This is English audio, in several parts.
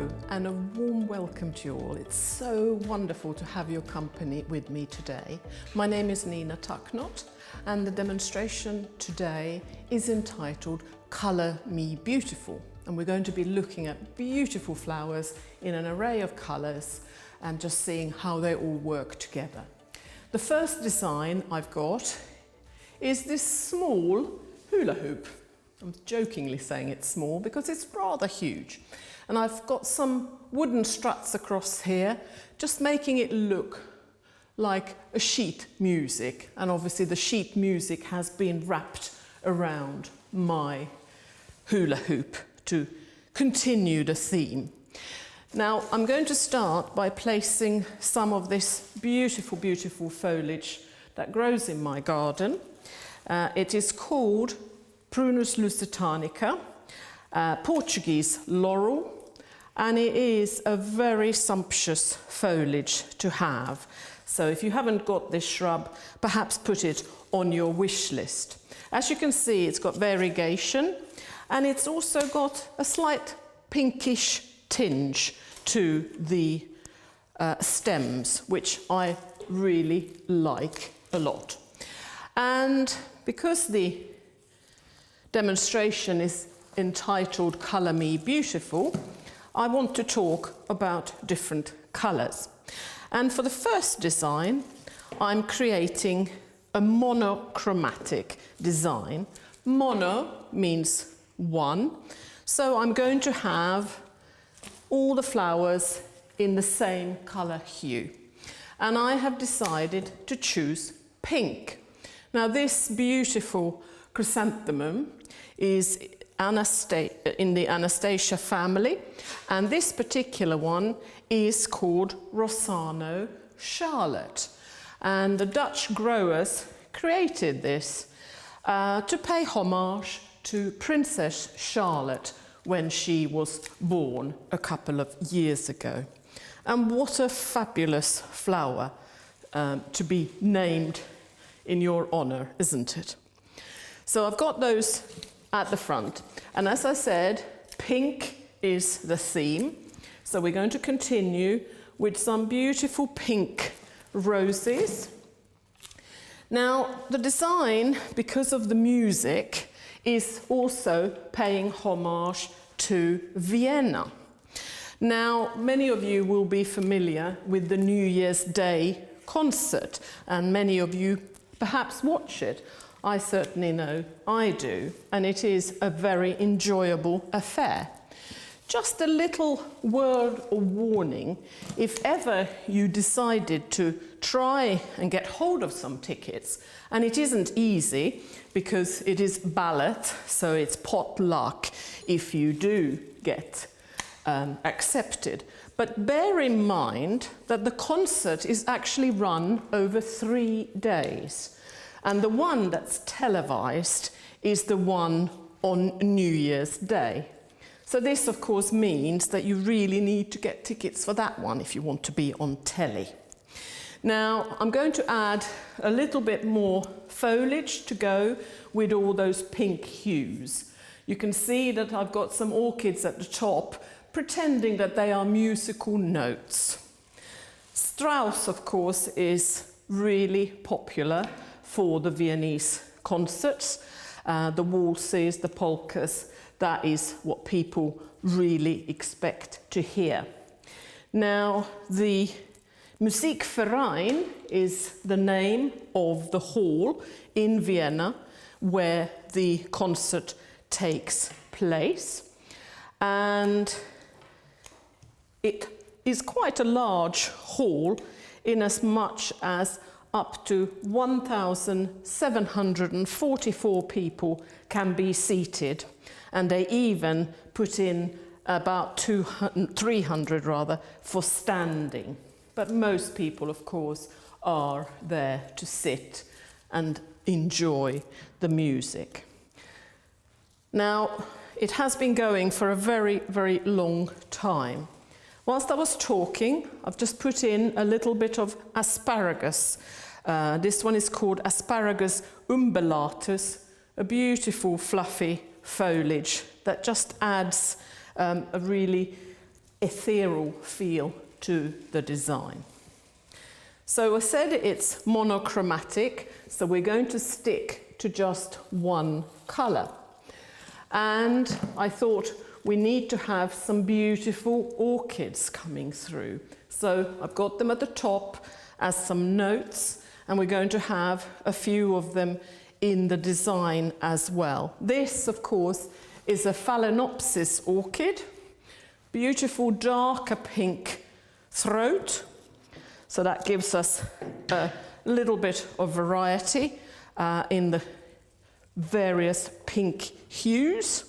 Hello and a warm welcome to you all. It's so wonderful to have your company with me today. My name is Nina Tucknott and the demonstration today is entitled Colour Me Beautiful, and we're going to be looking at beautiful flowers in an array of colours and just seeing how they all work together. The first design I've got is this small hula hoop. I'm jokingly saying it's small because it's rather huge. And I've got some wooden struts across here, just making it look like a sheet music. And obviously the sheet music has been wrapped around my hula hoop to continue the theme. Now I'm going to start by placing some of this beautiful, beautiful foliage that grows in my garden. It is called Prunus lusitanica, Portuguese laurel, and it is a very sumptuous foliage to have. So if you haven't got this shrub, perhaps put it on your wish list. As you can see, it's got variegation, and it's also got a slight pinkish tinge to the stems, which I really like a lot. And because the demonstration is entitled Colour Me Beautiful, I want to talk about different colours. And for the first design, I'm creating a monochromatic design. Mono means one, so I'm going to have all the flowers in the same colour hue. And I have decided to choose pink. Now this beautiful chrysanthemum is in the Anastasia family, and this particular one is called Rossano Charlotte. And the Dutch growers created this to pay homage to Princess Charlotte when she was born a couple of years ago. And what a fabulous flower to be named in your honour, isn't it? So I've got those at the front, and as I said, pink is the theme. So we're going to continue with some beautiful pink roses. Now the design, because of the music, is also paying homage to Vienna. Now many of you will be familiar with the New Year's Day concert, and many of you perhaps watch it. I certainly know I do, and it is a very enjoyable affair. Just a little word of warning: if ever you decided to try and get hold of some tickets, and it isn't easy because it is ballot, so it's pot luck if you do get accepted. But bear in mind that the concert is actually run over 3 days. And the one that's televised is the one on New Year's Day. So this, of course, means that you really need to get tickets for that one if you want to be on telly. Now, I'm going to add a little bit more foliage to go with all those pink hues. You can see that I've got some orchids at the top, pretending that they are musical notes. Strauss, of course, is really popular for the Viennese concerts, the waltzes, the polkas. That is what people really expect to hear. Now, the Musikverein is the name of the hall in Vienna where the concert takes place, and it is quite a large hall, in as much as up to 1,744 people can be seated, and they even put in about 300 rather for standing. But most people, of course, are there to sit and enjoy the music. Now, it has been going for a very, very long time. Whilst I was talking, I've just put in a little bit of asparagus. This one is called Asparagus umbellatus, a beautiful fluffy foliage that just adds a really ethereal feel to the design. So I said it's monochromatic, so we're going to stick to just one colour. And I thought we need to have some beautiful orchids coming through. So I've got them at the top as some notes, and we're going to have a few of them in the design as well. This, of course, is a Phalaenopsis orchid. Beautiful darker pink throat. So that gives us a little bit of variety in the various pink hues.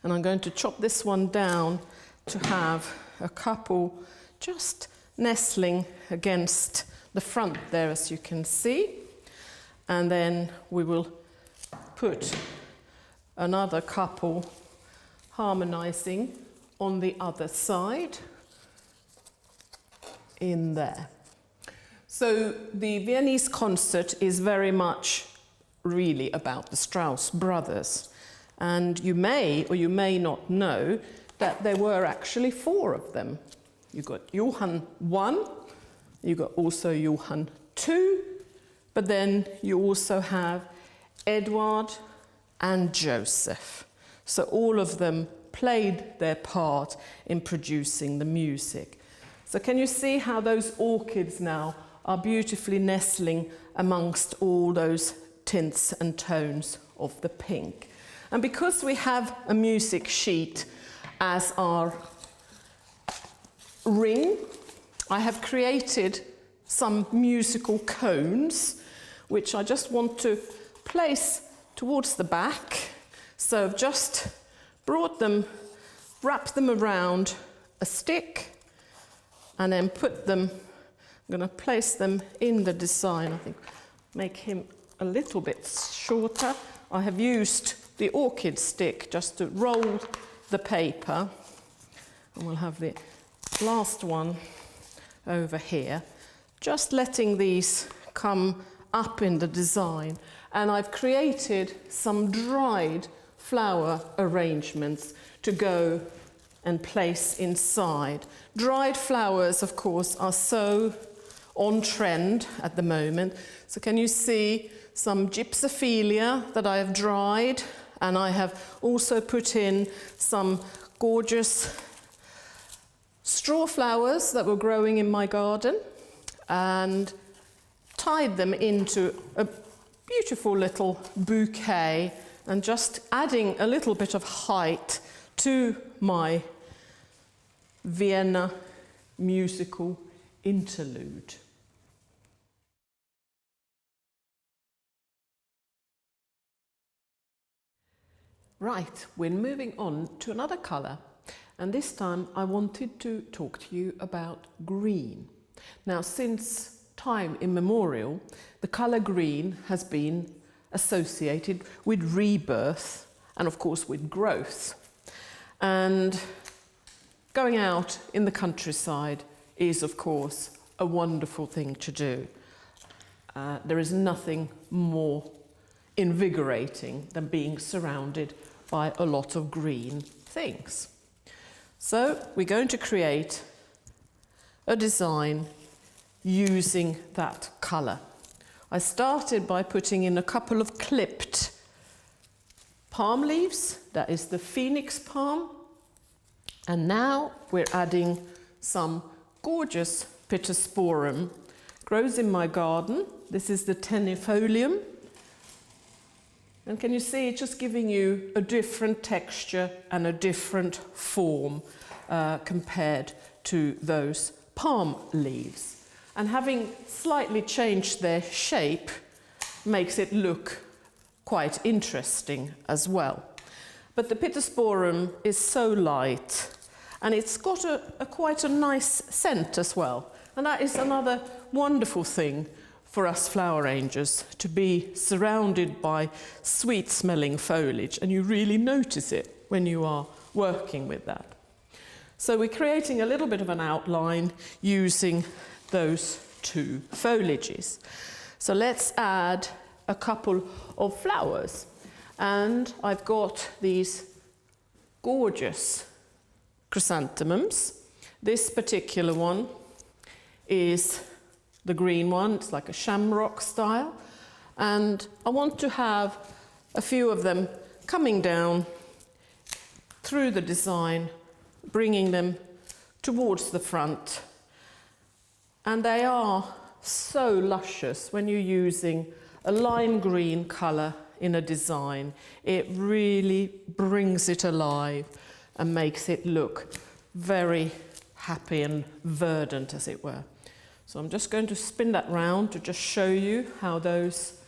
And I'm going to chop this one down to have a couple just nestling against the front there, as you can see. And then we will put another couple harmonizing on the other side in there. So the Viennese concert is very much really about the Strauss brothers. And you may or you may not know that there were actually 4 of them. You got Johann I, you got also Johann II, but then you also have Edward and Joseph. So all of them played their part in producing the music. So can you see how those orchids now are beautifully nestling amongst all those tints and tones of the pink? And because we have a music sheet as our ring, I have created some musical cones, which I just want to place towards the back. So I've just brought them, wrapped them around a stick, and then put them, I'm going to place them in the design. I think make him a little bit shorter. I have used the orchid stick just to roll the paper. And we'll have the last one over here. Just letting these come up in the design. And I've created some dried flower arrangements to go and place inside. Dried flowers, of course, are so on trend at the moment. So can you see some gypsophilia that I have dried, and I have also put in some gorgeous straw flowers that were growing in my garden and tied them into a beautiful little bouquet, and just adding a little bit of height to my Vienna musical interlude. Right, we're moving on to another colour, and this time I wanted to talk to you about green. Now, since time immemorial, the colour green has been associated with rebirth and, of course, with growth. And going out in the countryside is, of course, a wonderful thing to do. There is nothing more invigorating than being surrounded by a lot of green things. So we're going to create a design using that colour. I started by putting in a couple of clipped palm leaves. That is the phoenix palm. And now we're adding some gorgeous Pittosporum. Grows in my garden. This is the tenifolium. And can you see it's just giving you a different texture and a different form compared to those palm leaves. And having slightly changed their shape makes it look quite interesting as well. But the Pittosporum is so light, and it's got quite a nice scent as well. And that is another wonderful thing for us flower rangers, to be surrounded by sweet-smelling foliage, and you really notice it when you are working with that. So we're creating a little bit of an outline using those two foliages. So let's add a couple of flowers. And I've got these gorgeous chrysanthemums. This particular one is the green one, it's like a shamrock style, and I want to have a few of them coming down through the design, bringing them towards the front. And they are so luscious when you're using a lime green colour in a design. It really brings it alive and makes it look very happy and verdant, as it were. So I'm just going to spin that round to just show you how those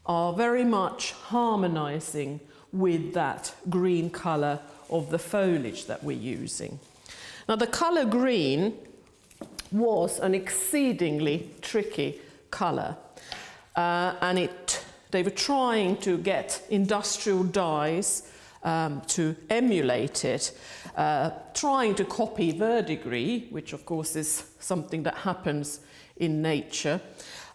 are very much harmonising with that green colour of the foliage that we're using. Now, the colour green was an exceedingly tricky colour, and they were trying to get industrial dyes to emulate it, trying to copy verdigris, which of course is something that happens in nature,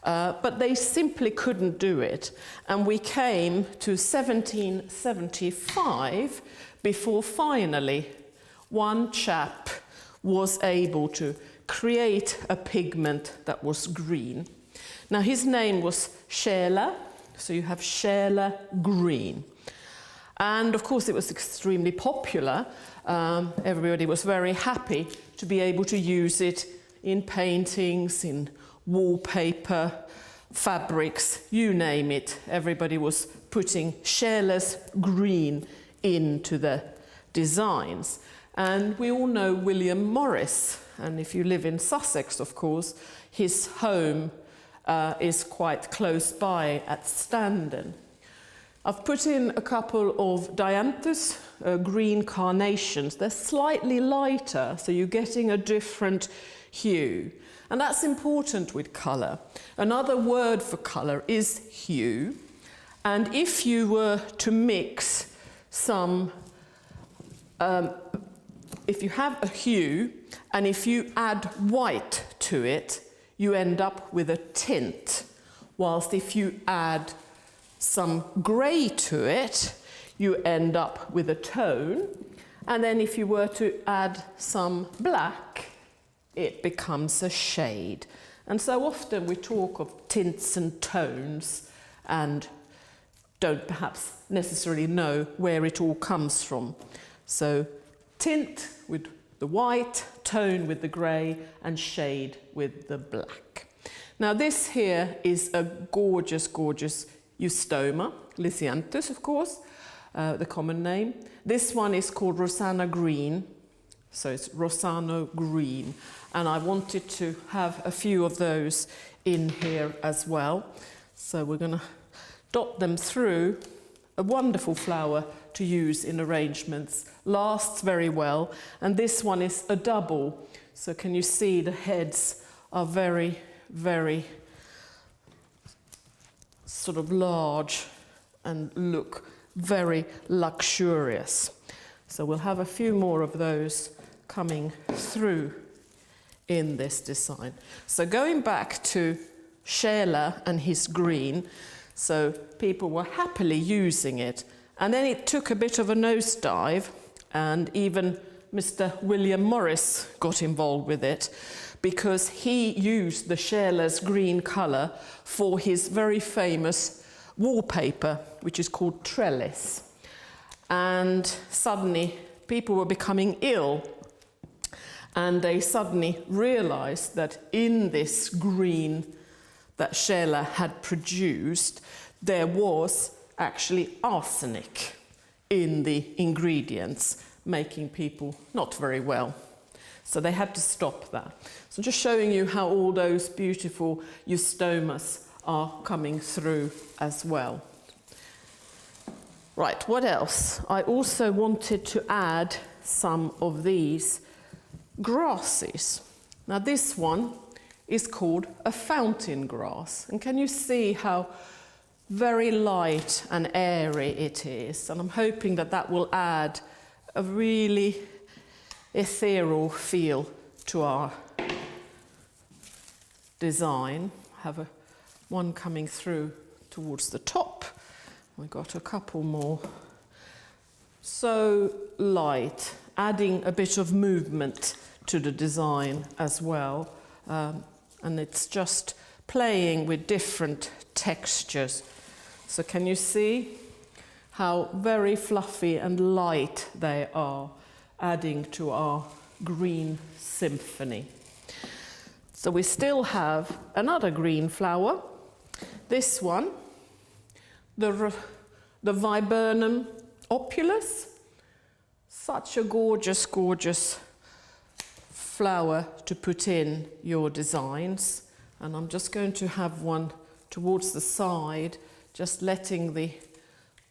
but they simply couldn't do it. And we came to 1775 before finally one chap was able to create a pigment that was green. Now, his name was Scheele, so you have Scheele green. And of course it was extremely popular. Everybody was very happy to be able to use it in paintings, in wallpaper, fabrics, you name it. Everybody was putting Scheele's green into the designs. And we all know William Morris, and if you live in Sussex, of course, his home is quite close by at Standen. I've put in a couple of dianthus green carnations. They're slightly lighter, so you're getting a different hue. And that's important with colour. Another word for colour is hue. And if you were to mix some, if you have a hue, and if you add white to it, you end up with a tint. Whilst if you add some grey to it, you end up with a tone. And then if you were to add some black, it becomes a shade. And so often we talk of tints and tones and don't perhaps necessarily know where it all comes from. So tint with the white, tone with the grey, and shade with the black. Now this here is a gorgeous, gorgeous Eustoma, Lisianthus, of course, the common name. This one is called Rosanna Green, so it's Rossano Green, and I wanted to have a few of those in here as well. So we're going to dot them through. A wonderful flower to use in arrangements, lasts very well, and this one is a double. So can you see the heads are very, very sort of large and look very luxurious. So we'll have a few more of those coming through in this design. So going back to Scheele and his green, so people were happily using it, and then it took a bit of a nosedive, and even Mr. William Morris got involved with it, because he used the Scheele's green colour for his very famous wallpaper, which is called trellis. And suddenly people were becoming ill, and they suddenly realised that in this green that Scheele had produced, there was actually arsenic in the ingredients, making people not very well. So they had to stop that. So just showing you how all those beautiful eustomas are coming through as well. Right, what else? I also wanted to add some of these grasses. Now this one is called a fountain grass. And can you see how very light and airy it is? And I'm hoping that that will add a really ethereal feel to our design. Have one coming through towards the top. We've got a couple more so light, adding a bit of movement to the design as well. And it's just playing with different textures. So can you see how very fluffy and light they are, adding to our green symphony. So we still have another green flower. This one, the Viburnum opulus. Such a gorgeous, gorgeous flower to put in your designs. And I'm just going to have one towards the side, just letting the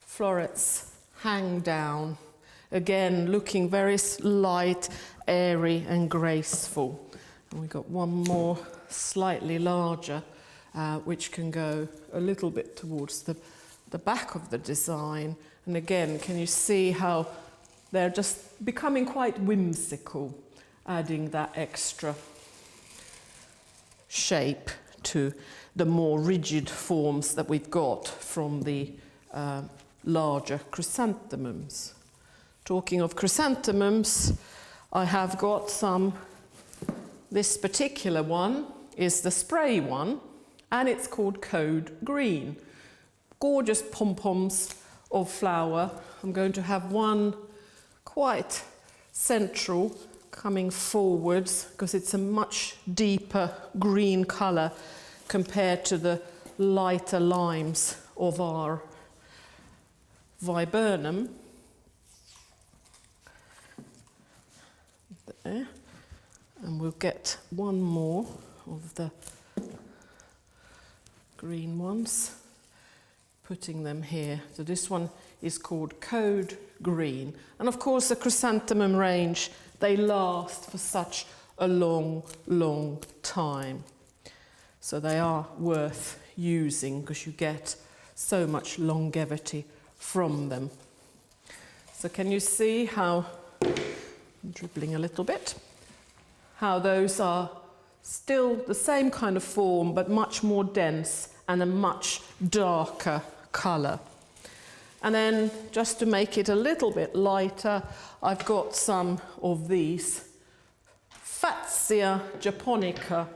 florets hang down. Again, looking very light, airy and graceful. And we've got one more slightly larger, which can go a little bit towards the back of the design. And again, can you see how they're just becoming quite whimsical, adding that extra shape to the more rigid forms that we've got from the larger chrysanthemums. Talking of chrysanthemums, I have got some. This particular one is the spray one, and it's called Code Green. Gorgeous pom-poms of flower. I'm going to have one quite central coming forwards because it's a much deeper green colour compared to the lighter limes of our Viburnum. There. And we'll get one more of the green ones, putting them here. So this one is called Code Green. And of course the chrysanthemum range, they last for such a long, long time. So they are worth using because you get so much longevity from them. So can you see how, I'm dribbling a little bit, how those are still the same kind of form but much more dense and a much darker colour. And then just to make it a little bit lighter, I've got some of these Fatsia japonica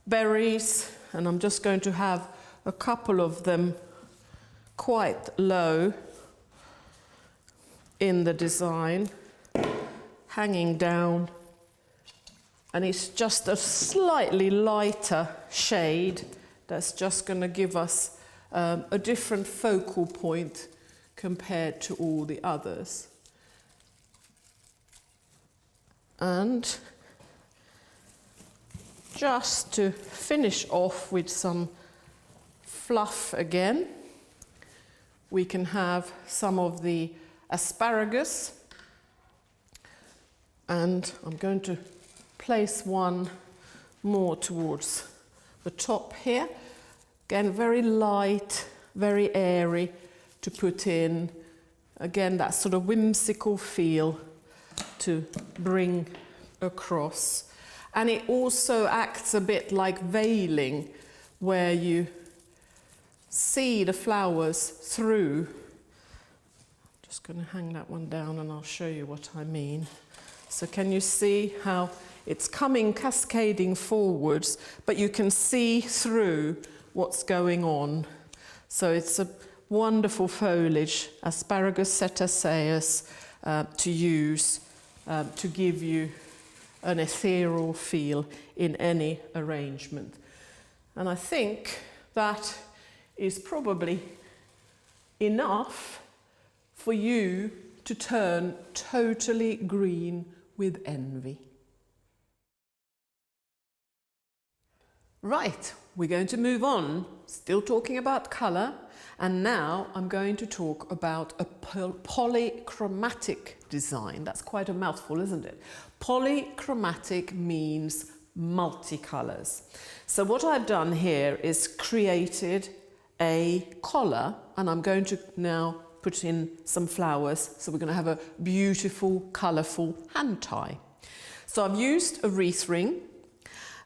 berries, and I'm just going to have a couple of them quite low in the design, hanging down, and it's just a slightly lighter shade that's just going to give us a different focal point compared to all the others. And just to finish off with some fluff again, we can have some of the asparagus, and I'm going to place one more towards the top here. Again, very light, very airy to put in. Again, that sort of whimsical feel to bring across. And it also acts a bit like veiling, where you see the flowers through. Just going to hang that one down and I'll show you what I mean. So can you see how it's coming cascading forwards, but you can see through what's going on. So it's a wonderful foliage, Asparagus setaceus, to use to give you an ethereal feel in any arrangement. And I think that is probably enough for you to turn totally green with envy. Right, we're going to move on, still talking about colour, and now I'm going to talk about a polychromatic design. That's quite a mouthful, isn't it? Polychromatic means multicolours. So what I've done here is created a collar, and I'm going to now put in some flowers, so we're going to have a beautiful, colourful hand tie. So I've used a wreath ring,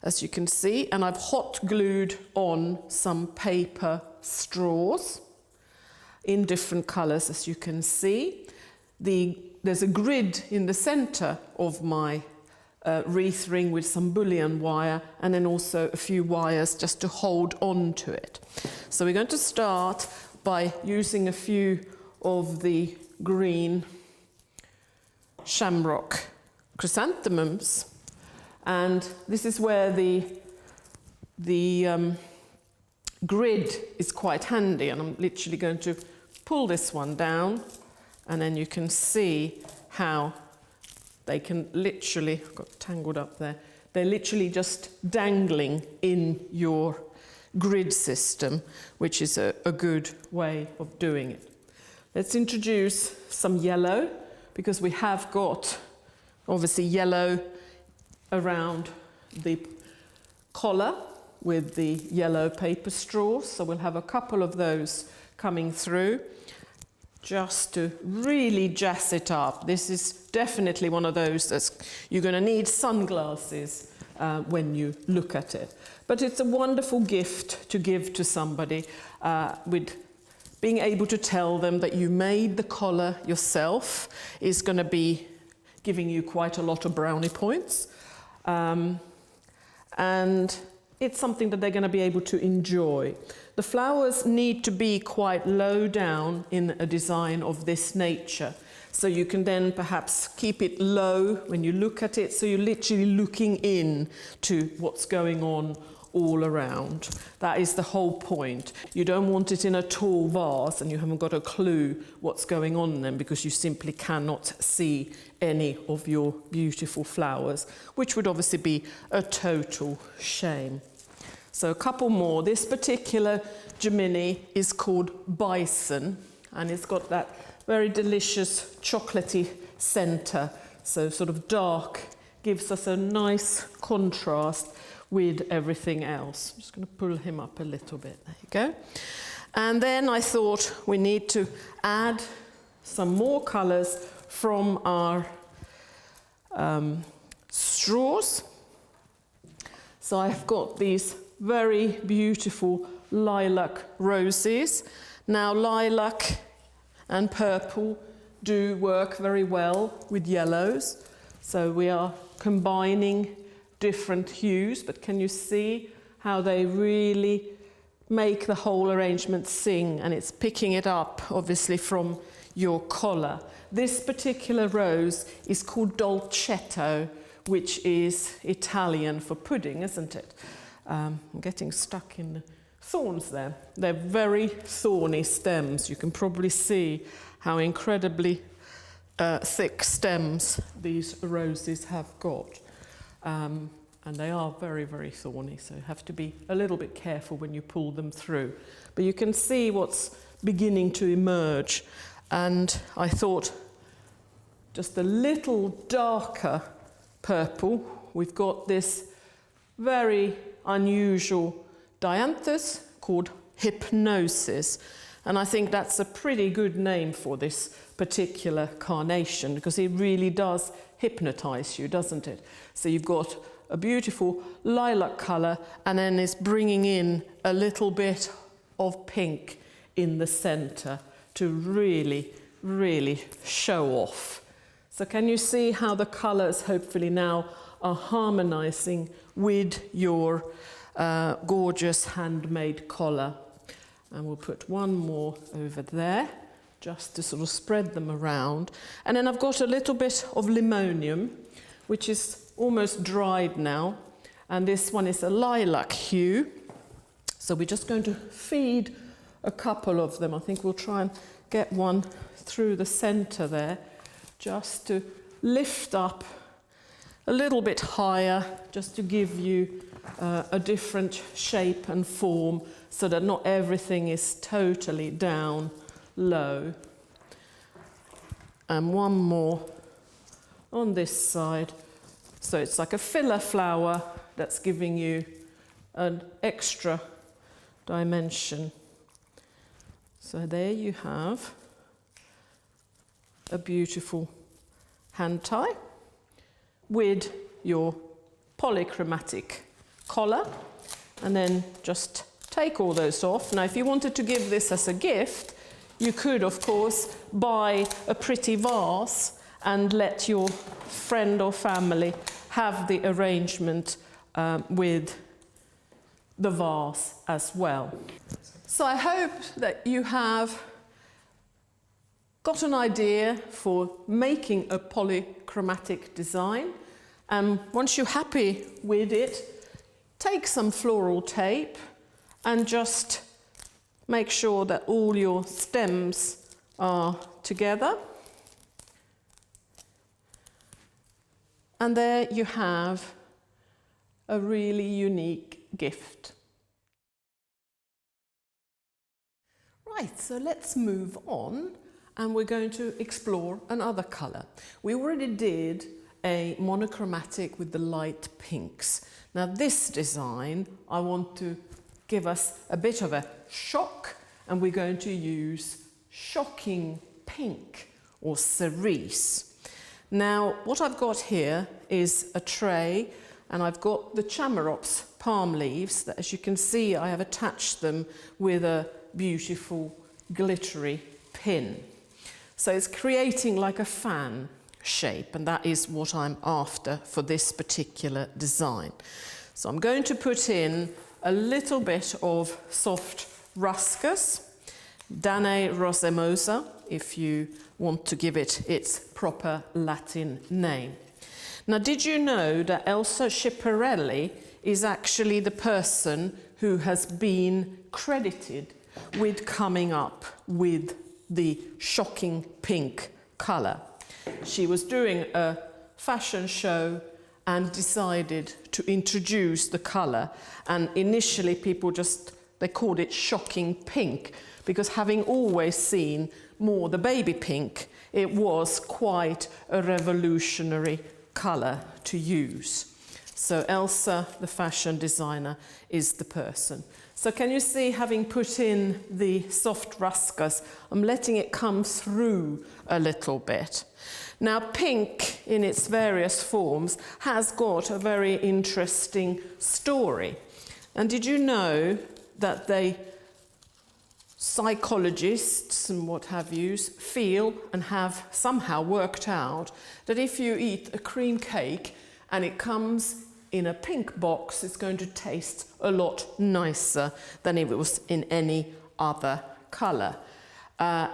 as you can see, and I've hot glued on some paper straws in different colours, as you can see. there's a grid in the center of my wreath ring with some bullion wire, and then also a few wires just to hold on to it. So we're going to start by using a few of the green shamrock chrysanthemums, and this is where the grid is quite handy, and I'm literally going to pull this one down, and then you can see how they can literally, got tangled up there, they're literally just dangling in your grid system, which is a good way of doing it. Let's introduce some yellow, because we have got obviously yellow around the collar with the yellow paper straws, so we'll have a couple of those coming through just to really jazz it up. This is definitely one of those that's you're going to need sunglasses when you look at it. But it's a wonderful gift to give to somebody with being able to tell them that you made the collar yourself is going to be giving you quite a lot of brownie points. And it's something that they're going to be able to enjoy. The flowers need to be quite low down in a design of this nature. So you can then perhaps keep it low when you look at it, so you're literally looking in to what's going on all around. That is the whole point. You don't want it in a tall vase and you haven't got a clue what's going on then, because you simply cannot see any of your beautiful flowers, which would obviously be a total shame. So a couple more. This particular Gemini is called Bison, and it's got that very delicious chocolatey centre, so sort of dark, gives us a nice contrast with everything else. I'm just going to pull him up a little bit. There you go. And then I thought we need to add some more colours from our straws. So I've got these very beautiful lilac roses. Now lilac and purple do work very well with yellows, so we are combining different hues, but can you see how they really make the whole arrangement sing, and it's picking it up obviously from your collar. This particular rose is called Dolcetto, which is Italian for pudding, isn't it? I'm getting stuck in the thorns there. They're very thorny stems. You can probably see how incredibly thick stems these roses have got. And they are very, very thorny, so you have to be a little bit careful when you pull them through. But you can see what's beginning to emerge. And I thought just a little darker purple. We've got this very unusual dianthus called Hypnosis. And I think that's a pretty good name for this particular carnation, because it really does hypnotize you, doesn't it? So you've got a beautiful lilac colour, and then it's bringing in a little bit of pink in the centre to really, really show off. So can you see how the colours hopefully now are harmonising with your gorgeous handmade collar? And we'll put one more over there just to sort of spread them around. And then I've got a little bit of limonium, which is almost dried now, and this one is a lilac hue. So we're just going to feed a couple of them. I think we'll try and get one through the centre there, just to lift up a little bit higher, just to give you a different shape and form, so that not everything is totally down low. And one more on this side. So it's like a filler flower that's giving you an extra dimension. So there you have a beautiful hand tie with your polychromatic collar, and then just take all those off. Now if you wanted to give this as a gift, You could, of course, buy a pretty vase and let your friend or family have the arrangement with the vase as well. So I hope that you have got an idea for making a polychromatic design, and once you're happy with it, take some floral tape and just make sure that all your stems are together. And there you have a really unique gift. Right, so let's move on, and we're going to explore another colour. We already did a monochromatic with the light pinks. Now this design, I want to give us a bit of a shock, and we're going to use shocking pink or cerise. Now what I've got here is a tray, and I've got the Chamaerops palm leaves that, as you can see, I have attached them with a beautiful glittery pin. So it's creating like a fan shape, and that is what I'm after for this particular design. So I'm going to put in a little bit of soft ruscus, Danae racemosa, if you want to give it its proper Latin name. Now, did you know that Elsa Schiaparelli is actually the person who has been credited with coming up with the shocking pink colour? She was doing a fashion show and decided to introduce the colour, and initially people they called it shocking pink, because having always seen more the baby pink, it was quite a revolutionary colour to use. So Elsa, the fashion designer, is the person. So can you see, having put in the soft ruscus, I'm letting it come through a little bit. Now pink in its various forms has got a very interesting story. And did you know that psychologists and what have you feel and have somehow worked out that if you eat a cream cake and it comes in a pink box, it's going to taste a lot nicer than if it was in any other colour.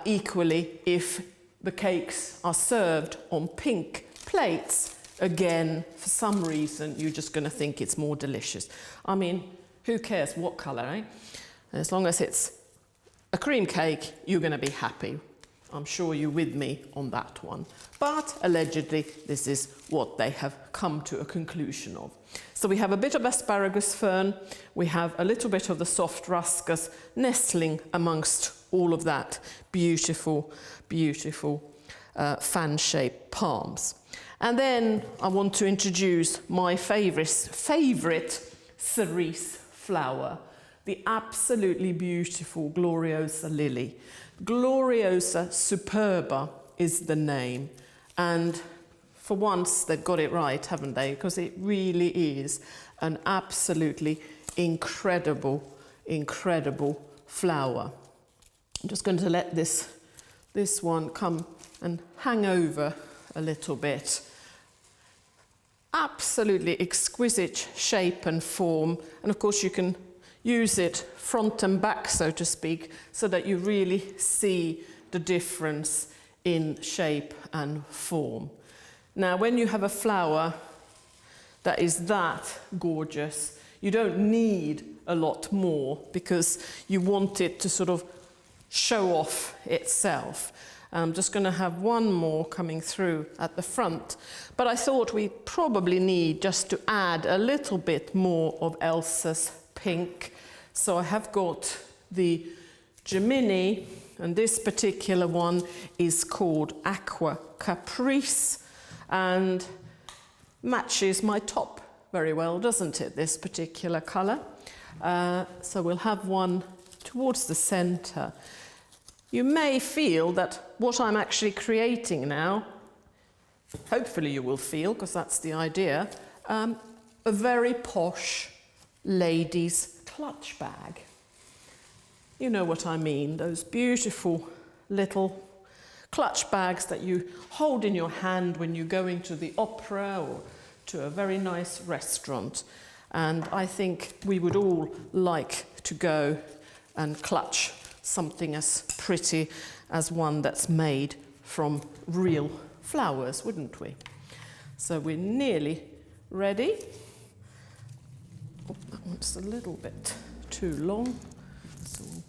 Equally, if the cakes are served on pink plates, again, for some reason, you're just going to think it's more delicious. I mean, who cares what colour, eh? As long as it's a cream cake, you're going to be happy. I'm sure you're with me on that one. But allegedly, this is what they have come to a conclusion of. So we have a bit of asparagus fern, we have a little bit of the soft ruscus nestling amongst all of that beautiful, beautiful fan-shaped palms. And then I want to introduce my favourite cerise flower, the absolutely beautiful Gloriosa lily. Gloriosa superba is the name, and for once they've got it right, haven't they? Because it really is an absolutely incredible, incredible flower. I'm just going to let this one come and hang over a little bit. Absolutely exquisite shape and form, and of course you can use it front and back, so to speak, so that you really see the difference in shape and form. Now, when you have a flower that is that gorgeous, you don't need a lot more, because you want it to sort of show off itself. I'm just going to have one more coming through at the front, but I thought we probably need just to add a little bit more of Elsa's pink. So I have got the Gemini, and this particular one is called Aqua Caprice, and matches my top very well, doesn't it, this particular colour? So we'll have one towards the centre. You may feel that what I'm actually creating now, hopefully you will feel, because that's the idea, a very posh lady's clutch bag. You know what I mean, those beautiful little clutch bags that you hold in your hand when you're going to the opera or to a very nice restaurant. And I think we would all like to go and clutch something as pretty as one that's made from real flowers, wouldn't we? So we're nearly ready. Oh, that one's a little bit too long, so we'll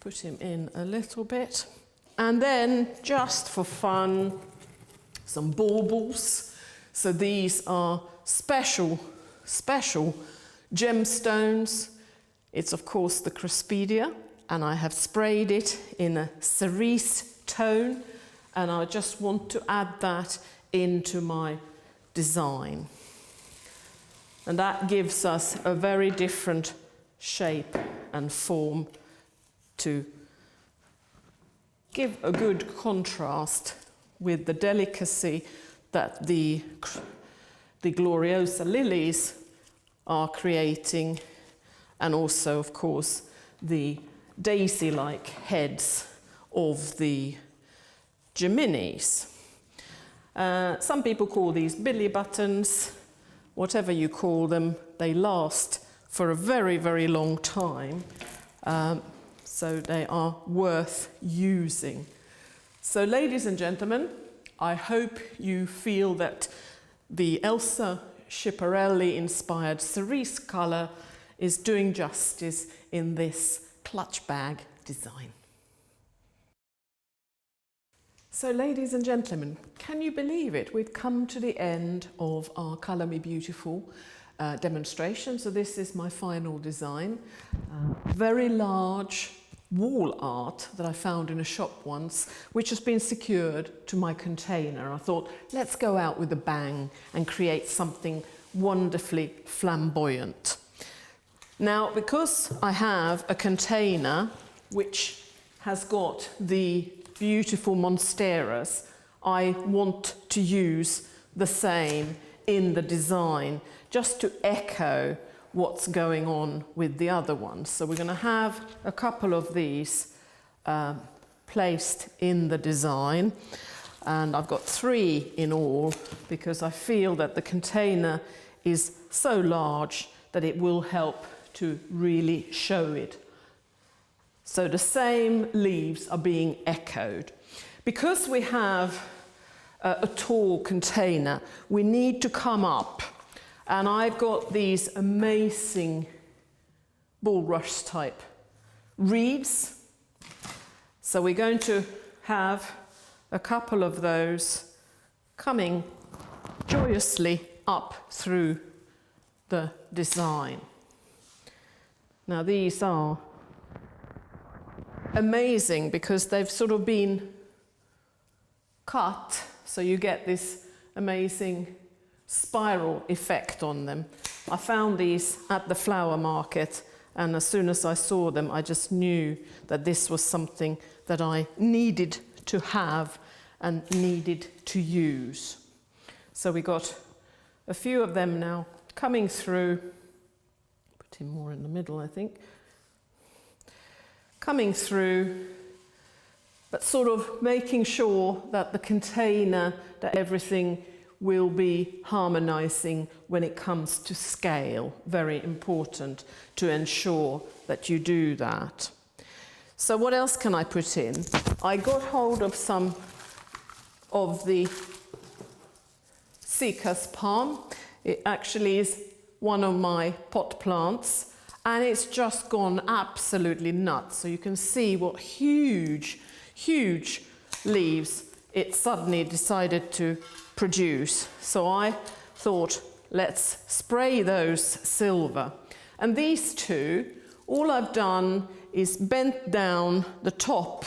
put him in a little bit. And then, just for fun, some baubles. So these are special gemstones. It's of course the Crespedia, and I have sprayed it in a cerise tone, and I just want to add that into my design. And that gives us a very different shape and form to give a good contrast with the delicacy that the Gloriosa lilies are creating, and also, of course, the daisy-like heads of the Geminis. Some people call these billy buttons. Whatever you call them, they last for a very, very long time. So they are worth using. So, ladies and gentlemen, I hope you feel that the Elsa Schiaparelli inspired cerise colour is doing justice in this clutch bag design. So, ladies and gentlemen, can you believe it? We've come to the end of our Colour Me Beautiful demonstration. So this is my final design. Very large wall art that I found in a shop once, which has been secured to my container. I thought, let's go out with a bang and create something wonderfully flamboyant. Now, because I have a container which has got the beautiful monsteras, I want to use the same in the design, just to echo what's going on with the other ones. So we're going to have a couple of these placed in the design, and I've got 3 in all because I feel that the container is so large that it will help to really show it. So the same leaves are being echoed. Because we have a tall container, we need to come up. And I've got these amazing bulrush type reeds. So we're going to have a couple of those coming joyously up through the design. Now these are amazing because they've sort of been cut, so you get this amazing spiral effect on them. I found these at the flower market, and as soon as I saw them, I just knew that this was something that I needed to have and needed to use. So we got a few of them now coming through. Put him more in the middle, I think. Coming through, but sort of making sure that the container, that everything will be harmonizing when it comes to scale. Very important to ensure that you do that. So what else can I put in? I got hold of some of the Cycas palm. It actually is one of my pot plants, and it's just gone absolutely nuts. So you can see what huge leaves it suddenly decided to produce. So I thought, let's spray those silver. And these two, all I've done is bent down the top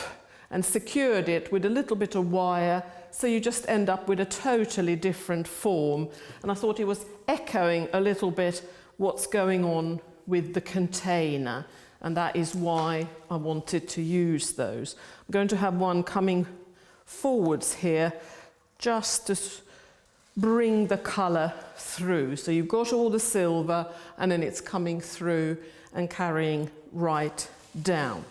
and secured it with a little bit of wire, so you just end up with a totally different form. And I thought it was echoing a little bit what's going on with the container, and that is why I wanted to use those. I'm going to have one coming forwards here just to bring the colour through. So you've got all the silver, and then it's coming through and carrying right down.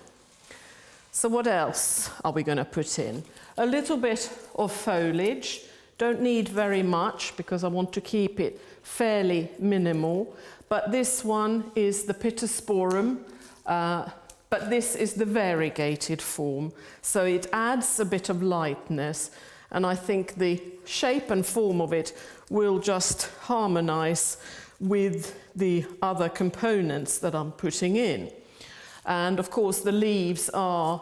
So what else are we going to put in? A little bit of foliage. Don't need very much because I want to keep it fairly minimal. But this one is the Pittosporum, but this is the variegated form. So it adds a bit of lightness, and I think the shape and form of it will just harmonize with the other components that I'm putting in. And of course the leaves are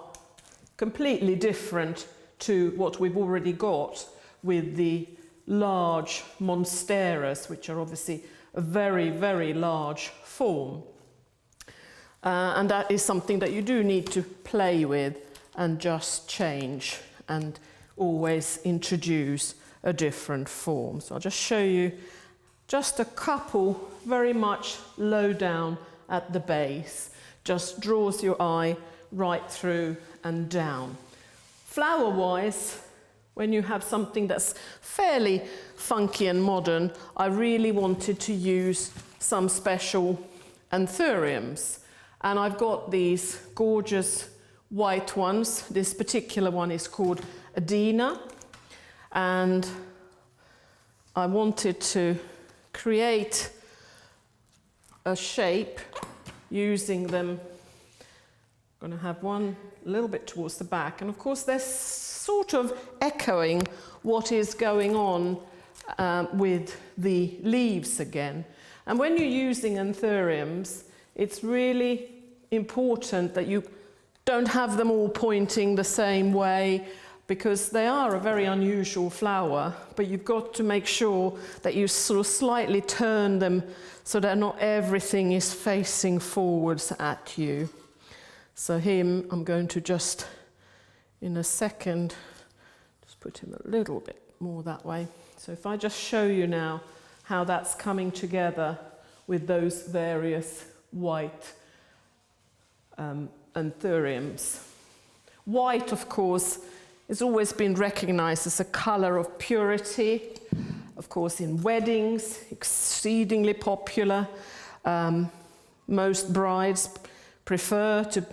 completely different to what we've already got with the large monsteras, which are obviously a very, very large form. And that is something that you do need to play with and just change and always introduce a different form. So I'll just show you just a couple very much low down at the base. Just draws your eye right through and down. Flower-wise, when you have something that's fairly funky and modern, I really wanted to use some special anthuriums. And I've got these gorgeous white ones. This particular one is called Adina. And I wanted to create a shape using them. I'm going to have one a little bit towards the back. And of course, they're sort of echoing what is going on with the leaves again. And when you're using anthuriums, it's really important that you don't have them all pointing the same way, because they are a very unusual flower, but you've got to make sure that you sort of slightly turn them so that not everything is facing forwards at you. So him, I'm going to just, in a second, just put him a little bit more that way. So if I just show you now how that's coming together with those various white anthuriums. White, of course, has always been recognized as a color of purity. Of course, in weddings, exceedingly popular. Most brides prefer to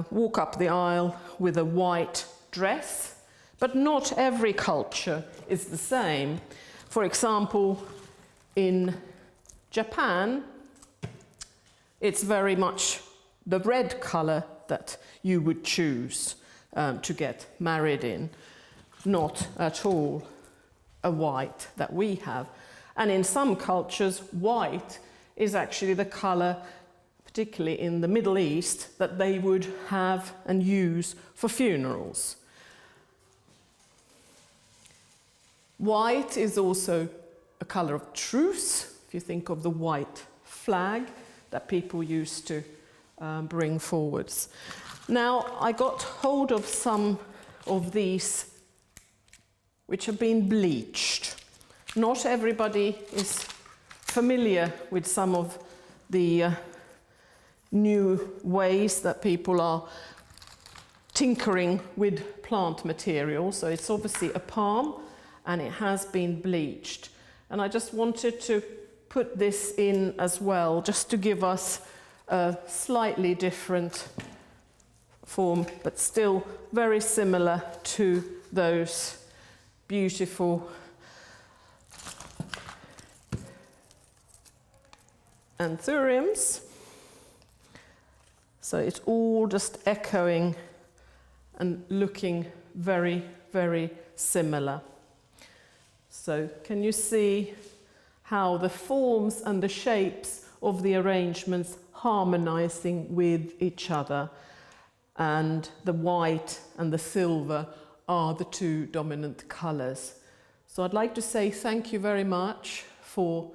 walk up the aisle with a white dress, but not every culture is the same. For example, in Japan, it's very much the red color that you would choose to get married in, not at all a white that we have. And in some cultures, white is actually the color, particularly in the Middle East, that they would have and use for funerals. White is also a color of truce, if you think of the white flag that people used to bring forwards. Now, I got hold of some of these which have been bleached. Not everybody is familiar with some of the new ways that people are tinkering with plant material. So it's obviously a palm and it has been bleached. And I just wanted to put this in as well, just to give us a slightly different form, but still very similar to those beautiful anthuriums. So it's all just echoing and looking very, very similar. So can you see how the forms and the shapes of the arrangements harmonizing with each other, and the white and the silver are the two dominant colors. So I'd like to say thank you very much for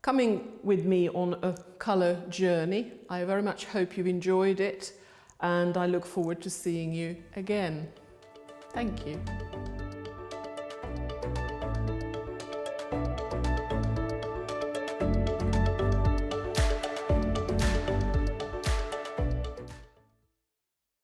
coming with me on a color journey. I very much hope you've enjoyed it, and I look forward to seeing you again. Thank you.